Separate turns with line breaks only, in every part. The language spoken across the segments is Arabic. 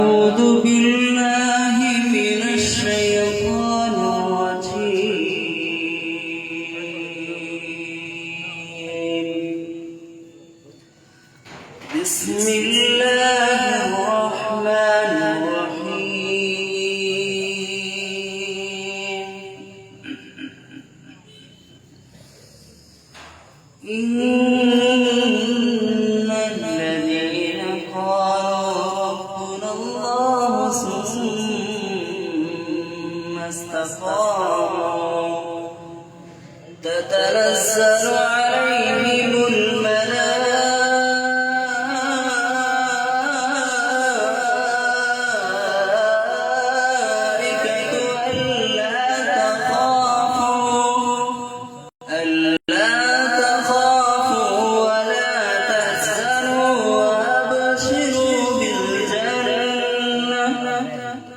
أعوذ بالله من الشيطان الرجيم. بسم الله الرحمن الرحيم. إن الذين قالوا ربنا الله ثم استقاموا تتنزل عليهم الملائكة ألا تخافوا ولا تحزنوا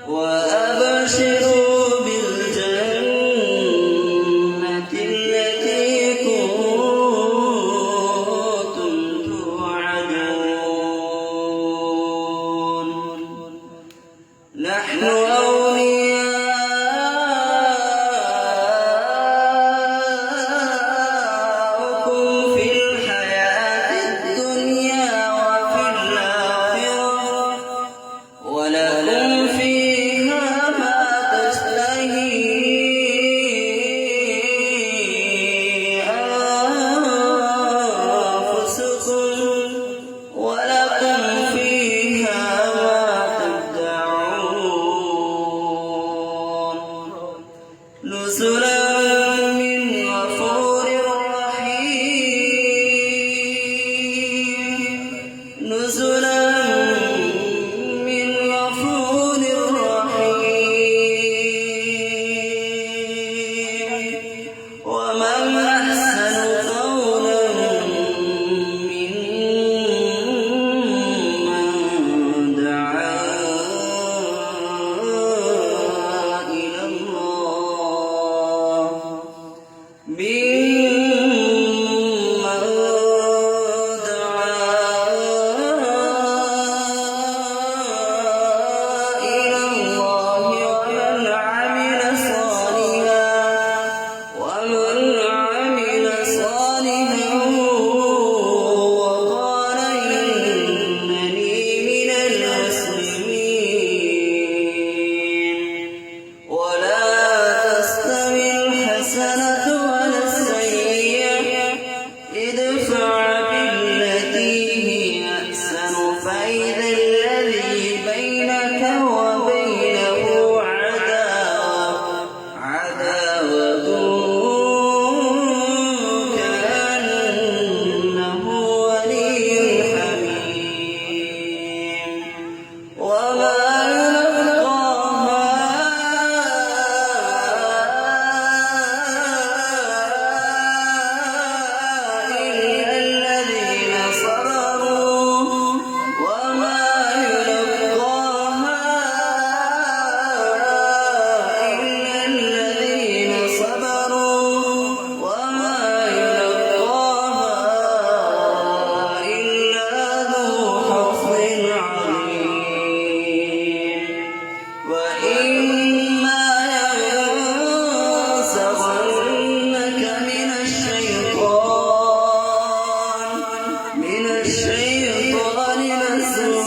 وأبشروا بالجنة التي كنتم توعدون. نحن أولياؤكم في الحياة الدنيا وفي الآخرة ولكم فيها ما تشتهي أنفسكم ولكم فيها ما تدعون. نزلا من غفور رحيم. نزلا من غفور رحيم. ومن أحسن قولا ممن دعا إلى الله ومن عمل صالحا وقال إنني من المسلمين. ولا تستوي الحسنة ولا السيئة ادفع بالتي هي أحسن فإذا الذي بينك وبينه عداوة كأنه ولي حميم. وما يلقاها إلا الذين صبروا وما يلقاها إلا الذين صبروا وما يلقاها إلا ذو حظ عظيم. وإما ينزغنك من الشيطان نزغ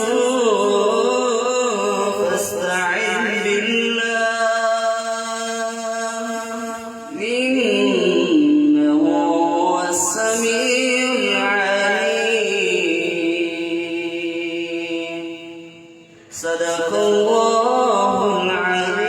فاستعذ بالله إنه هو السميع العليم. صدق الله العظيم.